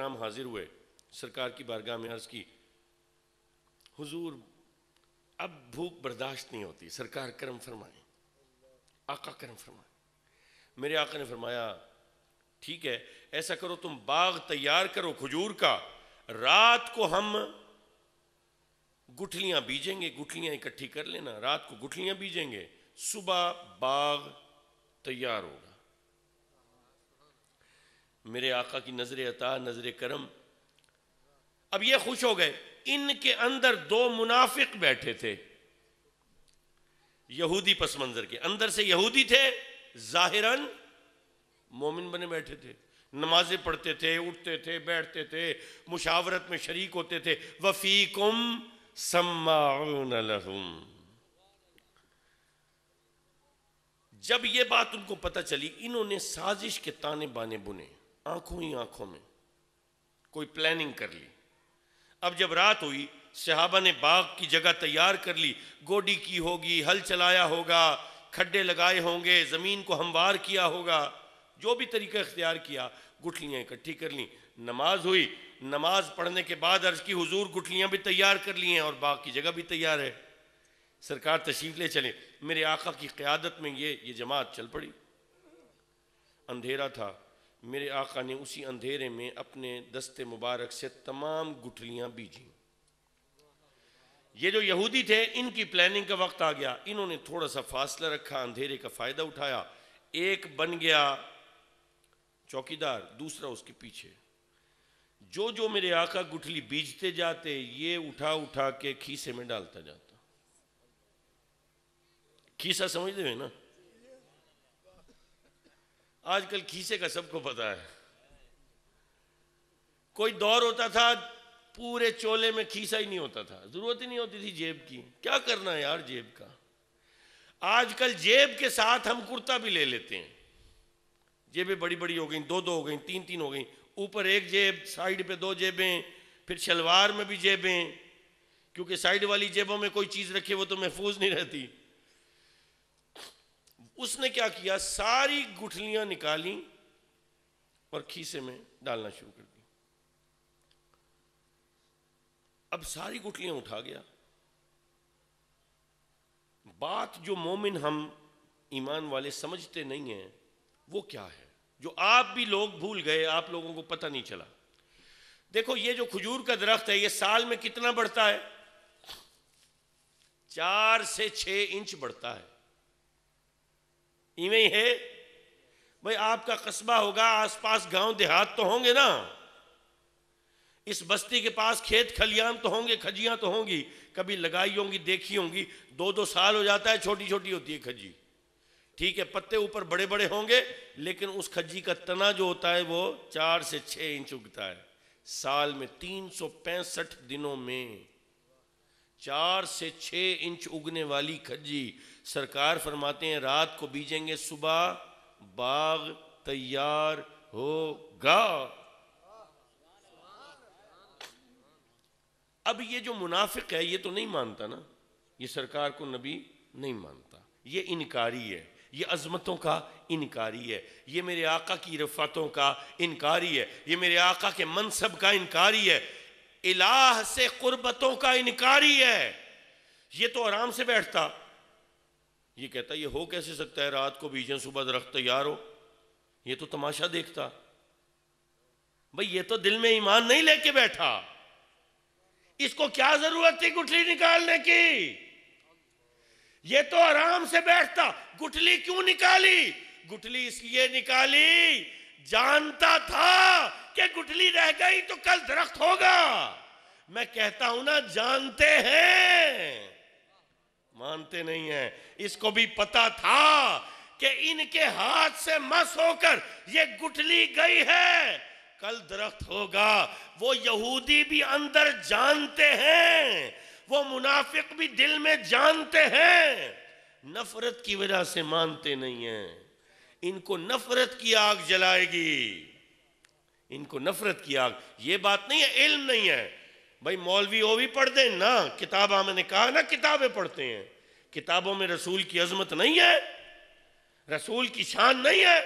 نام حاضر ہوئے، سرکار کی بارگاہ میں عرض کی، حضور اب بھوک برداشت نہیں ہوتی، سرکار کرم فرمائیں، آقا کرم فرمائیں۔ میرے آقا نے فرمایا ٹھیک ہے، ایسا کرو تم باغ تیار کرو کھجور کا، رات کو ہم گٹھلیاں بیجیں گے، گٹھلیاں اکٹھی کر لینا، رات کو گٹھلیاں بیجیں گے، صبح باغ تیار ہوگا۔ میرے آقا کی نظر عطا، نظر کرم، اب یہ خوش ہو گئے۔ ان کے اندر دو منافق بیٹھے تھے، یہودی پس منظر کے، اندر سے یہودی تھے، ظاہراً مومن بنے بیٹھے تھے، نمازیں پڑھتے تھے، اٹھتے تھے، بیٹھتے تھے، مشاورت میں شریک ہوتے تھے۔ وَفِيكُمْ سَمَّاعُونَ لَهُمْ۔ جب یہ بات ان کو پتہ چلی، انہوں نے سازش کے تانے بانے بنے، آنکھوں ہی آنکھوں میں کوئی پلاننگ کر لی۔ اب جب رات ہوئی، صحابہ نے باغ کی جگہ تیار کر لی، گوڈی کی ہوگی، ہل چلایا ہوگا، کھڈے لگائے ہوں گے، زمین کو ہموار کیا ہوگا، جو بھی طریقہ اختیار کیا، گٹھلیاں اکٹھی کر لیں۔ نماز ہوئی، نماز پڑھنے کے بعد عرض کی حضور گٹھلیاں بھی تیار کر لی ہیں اور باغ کی جگہ بھی تیار ہے، سرکار تشریف لے چلیں۔ میرے آقا کی قیادت میں یہ جماعت چل پڑی۔ اندھیرا تھا، میرے آقا نے اسی اندھیرے میں اپنے دست مبارک سے تمام گٹھلیاں بیجیں۔ یہ جو یہودی تھے، ان کی پلاننگ کا وقت آ گیا، انہوں نے تھوڑا سا فاصلہ رکھا، اندھیرے کا فائدہ اٹھایا، ایک بن گیا چوکیدار، دوسرا اس کے پیچھے۔ جو میرے آقا گٹھلی بیجتے جاتے، یہ اٹھا اٹھا کے کھیسے میں ڈالتا جاتا۔ کھیسا سمجھتے ہیں نا؟ آج کل کھیسے کا سب کو پتا ہے۔ کوئی دور ہوتا تھا پورے چولے میں کھیسا ہی نہیں ہوتا تھا، ضرورت ہی نہیں ہوتی تھی جیب کی، کیا کرنا ہے یار جیب کا۔ آج کل جیب کے ساتھ ہم کرتا بھی لے لیتے ہیں، جیبیں بڑی بڑی ہو گئیں، دو ہو گئیں، تین ہو گئیں، اوپر ایک جیب، سائیڈ پہ دو جیبیں، پھر شلوار میں بھی جیبیں، کیونکہ سائیڈ والی جیبوں میں کوئی چیز رکھے وہ تو محفوظ نہیں رہتی۔ اس نے کیا کیا، ساری گٹھلیاں نکالیں اور کھیسے میں ڈالنا شروع کر دی۔ اب ساری گٹھلیاں اٹھا گیا۔ بات جو مومن ہم ایمان والے سمجھتے نہیں ہیں وہ کیا ہے، جو آپ بھی لوگ بھول گئے، آپ لوگوں کو پتہ نہیں چلا۔ دیکھو یہ جو کھجور کا درخت ہے، یہ سال میں کتنا بڑھتا ہے؟ 4 سے 6 انچ بڑھتا ہے۔ ایویں ہے بھئی، آپ کا قصبہ ہوگا، آس پاس گاؤں دیہات تو ہوں گے نا، اس بستی کے پاس کھیت کھلیان تو ہوں گے، کھجیاں تو ہوں گی، کبھی لگائی ہوں گی، دیکھی ہوں گی۔ 2 سال ہو جاتا ہے، چھوٹی چھوٹی ہوتی ہے کھجی، ٹھیک ہے، پتے اوپر بڑے بڑے ہوں گے، لیکن اس کھجی کا تنا جو ہوتا ہے وہ 4 سے 6 انچ اگتا ہے۔ سال میں 365 دنوں میں 4 سے 6 انچ اگنے والی کھجی، سرکار فرماتے ہیں رات کو بیجیں گے، صبح باغ تیار ہوگا۔ اب یہ جو منافق ہے یہ تو نہیں مانتا نا، یہ سرکار کو نبی نہیں مانتا، یہ انکاری ہے، یہ عظمتوں کا انکاری ہے، یہ میرے آقا کی رفعتوں کا انکاری ہے، یہ میرے آقا کے منصب کا انکاری ہے، الہ سے قربتوں کا انکاری ہے۔ یہ تو آرام سے بیٹھتا، یہ کہتا یہ ہو کیسے سکتا ہے رات کو بیجیں صبح درخت تیار ہو، یہ تو تماشا دیکھتا۔ بھئی یہ تو دل میں ایمان نہیں لے کے بیٹھا، اس کو کیا ضرورت تھی گٹھلی نکالنے کی؟ یہ تو آرام سے بیٹھتا۔ گٹھلی کیوں نکالی؟ گٹھلی اس لیے نکالی، جانتا تھا کہ گٹھلی رہ گئی تو کل درخت ہوگا۔ میں کہتا ہوں نا، جانتے ہیں، مانتے نہیں ہیں۔ اس کو بھی پتا تھا کہ ان کے ہاتھ سے مس ہو کر یہ گٹھلی گئی ہے، کل درخت ہوگا۔ وہ یہودی بھی اندر جانتے ہیں، وہ منافق بھی دل میں جانتے ہیں، نفرت کی وجہ سے مانتے نہیں ہیں۔ ان کو نفرت کی آگ جلائے گی، ان کو نفرت کی آگ۔ یہ بات نہیں ہے علم نہیں ہے، بھائی مولوی وہ بھی پڑھ دیں نا، کتابہ میں نے کہا نا کتابیں پڑھتے ہیں، کتابوں میں رسول کی عظمت نہیں ہے، رسول کی شان نہیں ہے۔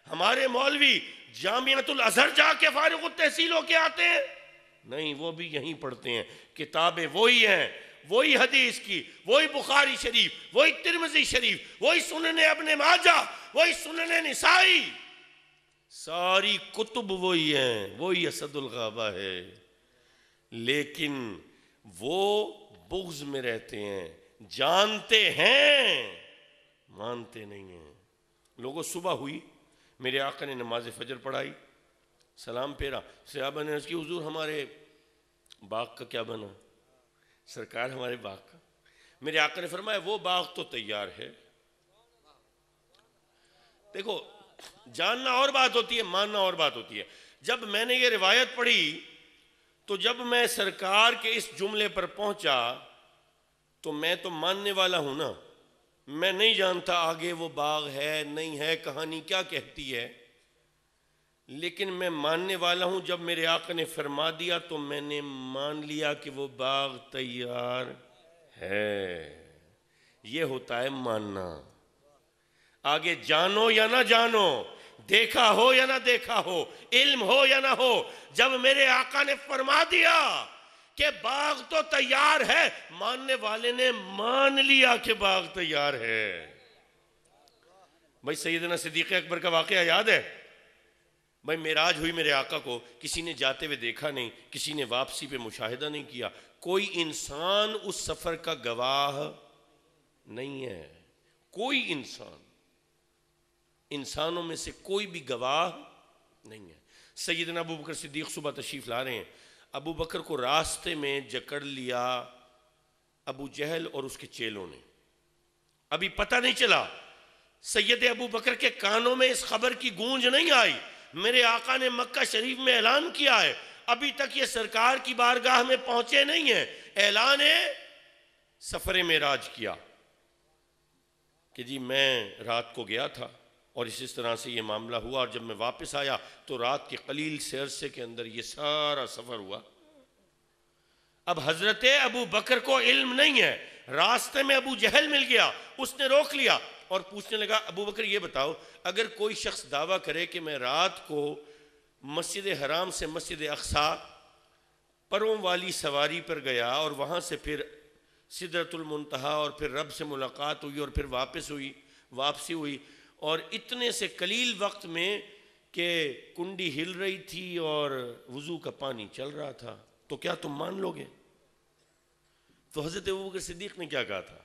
ہمارے مولوی جامعۃ الازہر جا کے فارغ التحصیل ہو کے آتے ہیں؟ نہیں، وہ بھی یہیں پڑھتے ہیں، کتابیں وہی ہیں، وہی حدیث کی، وہی بخاری شریف، وہی ترمذی شریف، وہی سنن ابن ماجہ، وہی سنن نسائی، ساری کتب وہی ہیں، وہی اسد الغابہ ہے، لیکن وہ بغض میں رہتے ہیں، جانتے ہیں مانتے نہیں ہیں۔ لوگوں صبح ہوئی، میرے آقا نے نماز فجر پڑھائی، سلام پھیرا، صحابہ نے عرض کی حضور ہمارے باغ کا کیا بنا؟ سرکار ہمارے باغ کا، میرے آقا نے فرمایا وہ باغ تو تیار ہے۔ دیکھو، جاننا اور بات ہوتی ہے، ماننا اور بات ہوتی ہے۔ جب میں نے یہ روایت پڑھی تو جب میں سرکار کے اس جملے پر پہنچا تو میں تو ماننے والا ہوں نا، میں نہیں جانتا آگے وہ باغ ہے نہیں ہے، کہانی کیا کہتی ہے، لیکن میں ماننے والا ہوں۔ جب میرے آقا نے فرما دیا تو میں نے مان لیا کہ وہ باغ تیار ہے۔ یہ ہوتا ہے ماننا۔ آگے جانو یا نہ جانو، دیکھا ہو یا نہ دیکھا ہو، علم ہو یا نہ ہو، جب میرے آقا نے فرما دیا کہ باغ تو تیار ہے، ماننے والے نے مان لیا کہ باغ تیار ہے۔ بھائی سیدنا صدیق اکبر کا واقعہ یاد ہے؟ بھائی معراج ہوئی، میرے آقا کو کسی نے جاتے ہوئے دیکھا نہیں، کسی نے واپسی پہ مشاہدہ نہیں کیا، کوئی انسان اس سفر کا گواہ نہیں ہے، کوئی انسانوں میں سے کوئی بھی گواہ نہیں ہے۔ سیدنا ابو بکر صدیق صبح تشریف لا رہے ہیں، ابو بکر کو راستے میں جکڑ لیا ابو جہل اور اس کے چیلوں نے۔ ابھی پتہ نہیں چلا، سید ابو بکر کے کانوں میں اس خبر کی گونج نہیں آئی، میرے آقا نے مکہ شریف میں اعلان کیا ہے، ابھی تک یہ سرکار کی بارگاہ میں پہنچے نہیں ہیں، اعلان سفر معراج کیا کہ جی میں رات کو گیا تھا اور اس طرح سے یہ معاملہ ہوا، اور جب میں واپس آیا تو رات کے قلیل سے عرصے کے اندر یہ سارا سفر ہوا۔ اب حضرت ابو بکر کو علم نہیں ہے، راستے میں ابو جہل مل گیا، اس نے روک لیا اور پوچھنے لگا ابو بکر یہ بتاؤ، اگر کوئی شخص دعویٰ کرے کہ میں رات کو مسجد حرام سے مسجد اقصیٰ پروں والی سواری پر گیا اور وہاں سے پھر سدرۃ المنتہا اور پھر رب سے ملاقات ہوئی اور پھر واپسی ہوئی اور اتنے سے قلیل وقت میں کہ کنڈی ہل رہی تھی اور وضو کا پانی چل رہا تھا، تو کیا تم مان لو گے؟ تو حضرت ابوبکر صدیق نے کیا کہا تھا؟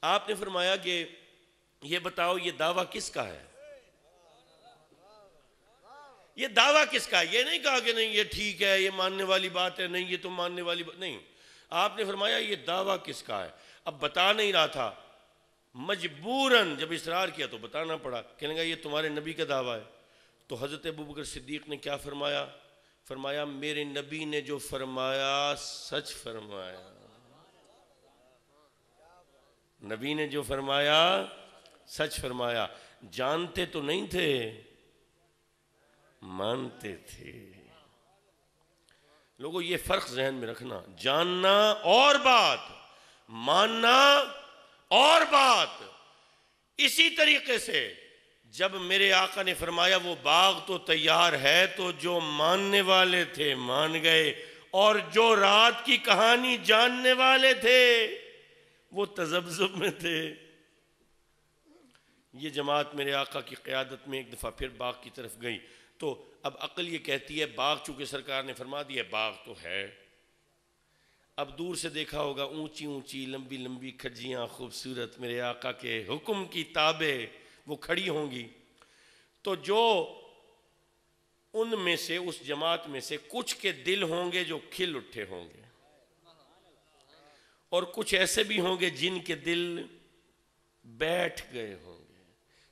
آپ نے فرمایا کہ یہ بتاؤ یہ دعویٰ کس کا ہے؟ یہ دعویٰ کس کا ہے؟ یہ نہیں کہا کہ نہیں یہ ٹھیک ہے، یہ ماننے والی بات ہے، نہیں یہ تم ماننے والی بات نہیں۔ آپ نے فرمایا یہ دعویٰ کس کا ہے؟ اب بتا نہیں رہا تھا، مجبوراً جب اصرار کیا تو بتانا پڑا، کہنے گا یہ تمہارے نبی کا دعویٰ ہے۔ تو حضرت ابوبکر صدیق نے کیا فرمایا؟ فرمایا میرے نبی نے جو فرمایا سچ فرمایا، نبی نے جو فرمایا سچ فرمایا، جانتے تو نہیں تھے، مانتے تھے۔ لوگوں یہ فرق ذہن میں رکھنا، جاننا اور بات، ماننا اور بات۔ اسی طریقے سے جب میرے آقا نے فرمایا وہ باغ تو تیار ہے تو جو ماننے والے تھے مان گئے، اور جو رات کی کہانی جاننے والے تھے وہ تذبذب میں تھے۔ یہ جماعت میرے آقا کی قیادت میں ایک دفعہ پھر باغ کی طرف گئی تو اب عقل یہ کہتی ہے باغ چونکہ سرکار نے فرما دیا باغ تو ہے، اب دور سے دیکھا ہوگا اونچی اونچی لمبی لمبی کھجیاں خوبصورت میرے آقا کے حکم کی تابع وہ کھڑی ہوں گی، تو جو ان میں سے اس جماعت میں سے کچھ کے دل ہوں گے جو کھل اٹھے ہوں گے، اور کچھ ایسے بھی ہوں گے جن کے دل بیٹھ گئے ہوں گے،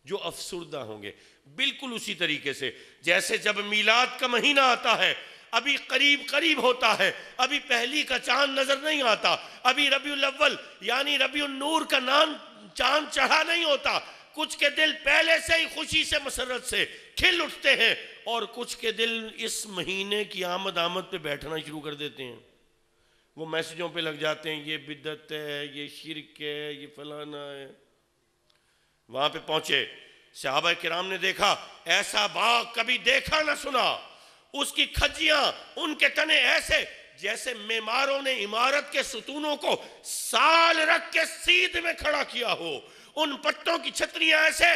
جو افسردہ ہوں گے۔ بالکل اسی طریقے سے جیسے جب میلاد کا مہینہ آتا ہے، ابھی قریب ہوتا ہے، ابھی پہلی کا چاند نظر نہیں آتا، ابھی ربیع الاول یعنی ربیع النور کا چاند چڑھا نہیں ہوتا، کچھ کے دل پہلے سے ہی خوشی سے مسرت سے کھل اٹھتے ہیں، اور کچھ کے دل اس مہینے کی آمد پہ بیٹھنا شروع کر دیتے ہیں، وہ میسجوں پہ لگ جاتے ہیں یہ بدعت ہے، یہ شرک ہے، یہ فلانا ہے۔ وہاں پہ پہنچے، صحابہ کرام نے دیکھا ایسا باغ کبھی دیکھا نہ سنا، اس کی کھجیاں، ان کے تنے ایسے جیسے معماروں نے عمارت کے ستونوں کو سال رکھ کے سیدھ میں کھڑا کیا ہو، ان پتوں کی چھتریاں ایسے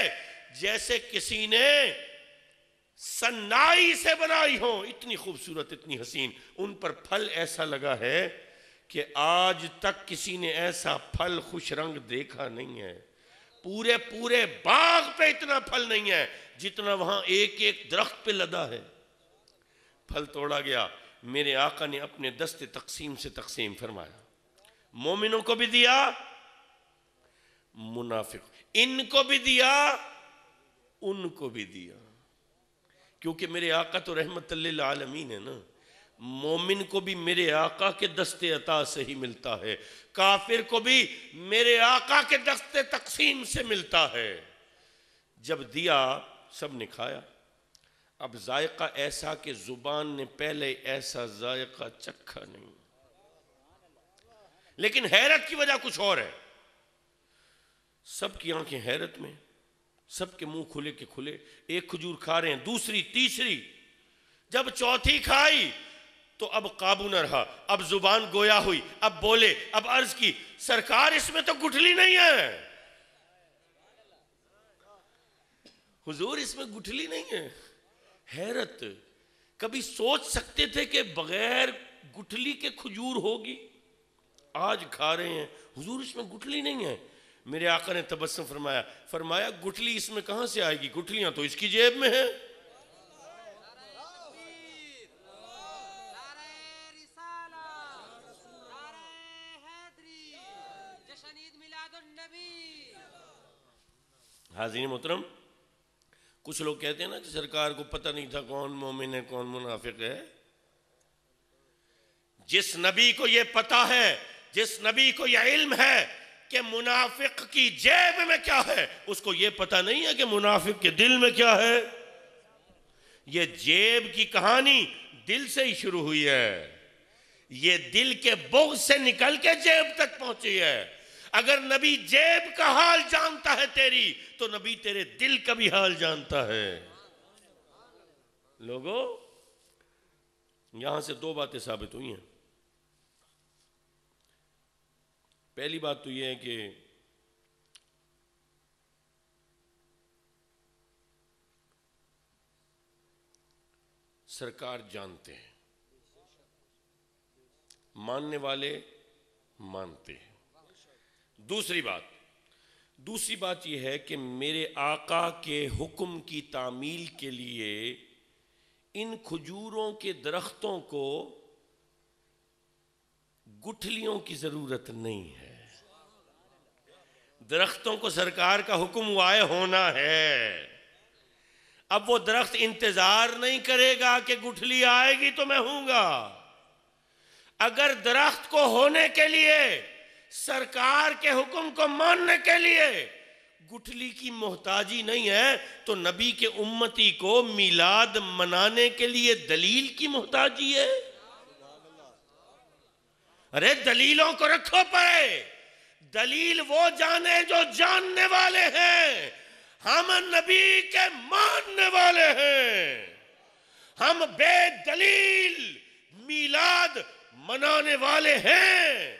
جیسے کسی نے سنائی سے بنائی ہوں، اتنی خوبصورت، اتنی حسین، ان پر پھل ایسا لگا ہے کہ آج تک کسی نے ایسا پھل خوش رنگ دیکھا نہیں ہے، پورے باغ پہ اتنا پھل نہیں ہے جتنا وہاں ایک ایک درخت پہ لدا ہے۔ پھل توڑا گیا، میرے آقا نے اپنے دست تقسیم سے تقسیم فرمایا، مومنوں کو بھی دیا، منافق ان کو بھی دیا، ان کو بھی دیا، کیونکہ میرے آقا تو رحمت للعالمین ہے نا، مومن کو بھی میرے آقا کے دست عطا سے ہی ملتا ہے، کافر کو بھی میرے آقا کے دست تقسیم سے ملتا ہے۔ جب دیا سب نے کھایا، اب ذائقہ ایسا کہ زبان نے پہلے ایسا ذائقہ چکھا نہیں، لیکن حیرت کی وجہ کچھ اور ہے، سب کی آنکھیں حیرت میں، سب کے منہ کھلے کے کھلے، ایک کھجور کھا رہے ہیں، دوسری، تیسری، جب چوتھی کھائی تو اب قابو نہ رہا، اب زبان گویا ہوئی، اب بولے، اب عرض کی سرکار اس میں تو گٹھلی نہیں ہے، حضور اس میں گٹھلی نہیں ہے۔ حیرت، کبھی سوچ سکتے تھے کہ بغیر گٹھلی کے کھجور ہوگی؟ آج کھا رہے ہیں، حضور اس میں گٹھلی نہیں ہے۔ میرے آقا نے تبسم فرمایا گٹھلی اس میں کہاں سے آئے گی، گٹھلیاں تو اس کی جیب میں ہیں۔ حاضرین محترم، کچھ لوگ کہتے ہیں نا کہ سرکار کو پتہ نہیں تھا کون مومن ہے کون منافق ہے۔ جس نبی کو یہ پتہ ہے، جس نبی کو یہ علم ہے کہ منافق کی جیب میں کیا ہے، اس کو یہ پتہ نہیں ہے کہ منافق کے دل میں کیا ہے۔ یہ جیب کی کہانی دل سے ہی شروع ہوئی ہے، یہ دل کے بغض سے نکل کے جیب تک پہنچی ہے۔ اگر نبی جیب کا حال جانتا ہے تیری، تو نبی تیرے دل کا بھی حال جانتا ہے۔ لوگو، یہاں سے دو باتیں ثابت ہوئی ہیں۔ پہلی بات تو یہ ہے کہ سرکار جانتے ہیں، ماننے والے مانتے ہیں۔ دوسری بات یہ ہے کہ میرے آقا کے حکم کی تعمیل کے لیے ان کھجوروں کے درختوں کو گٹھلیوں کی ضرورت نہیں ہے۔ درختوں کو سرکار کا حکم وائے ہونا ہے۔ اب وہ درخت انتظار نہیں کرے گا کہ گٹھلی آئے گی تو میں ہوں گا۔ اگر درخت کو ہونے کے لیے، سرکار کے حکم کو ماننے کے لیے گٹھلی کی محتاجی نہیں ہے، تو نبی کے امتی کو میلاد منانے کے لیے دلیل کی محتاجی ہے۔ ارے دلیلوں کو رکھو پڑے، دلیل وہ جانے جو جاننے والے ہیں، ہم نبی کے ماننے والے ہیں۔ ہم بے دلیل میلاد منانے والے ہیں۔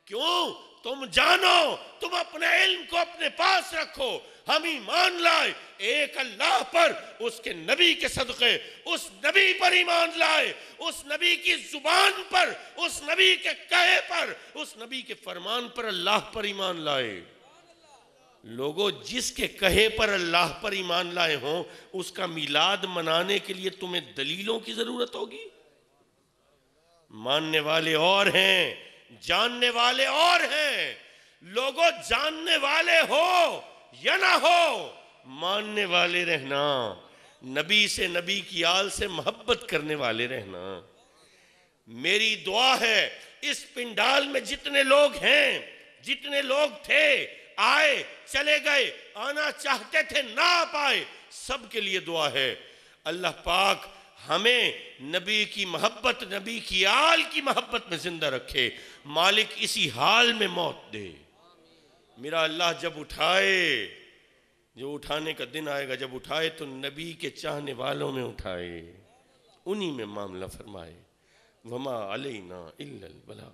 کیوں؟ تم جانو، تم اپنے علم کو اپنے پاس رکھو، ہم ایمان لائے ایک اللہ پر، اس کے نبی کے صدقے، اس نبی پر ایمان لائے، اس نبی کی زبان پر، اس نبی کے کہے پر، اس نبی کے فرمان پر، اللہ پر ایمان لائے۔ لوگوں، جس کے کہے پر اللہ پر ایمان لائے ہوں، اس کا میلاد منانے کے لیے تمہیں دلیلوں کی ضرورت ہوگی؟ ماننے والے اور ہیں، جاننے والے اور ہیں۔ لوگوں، جاننے والے ہو یا نہ ہو، ماننے والے رہنا، نبی سے، نبی کی آل سے محبت کرنے والے رہنا۔ میری دعا ہے اس پنڈال میں جتنے لوگ ہیں، جتنے لوگ تھے، آئے چلے گئے، آنا چاہتے تھے نہ آ پائے، سب کے لیے دعا ہے اللہ پاک ہمیں نبی کی محبت، نبی کی آل کی محبت میں زندہ رکھے، مالک اسی حال میں موت دے۔ میرا اللہ جب اٹھائے، جو اٹھانے کا دن آئے گا، جب اٹھائے تو نبی کے چاہنے والوں میں اٹھائے، انہی میں معاملہ فرمائے۔ وما علینا الا البلاغ۔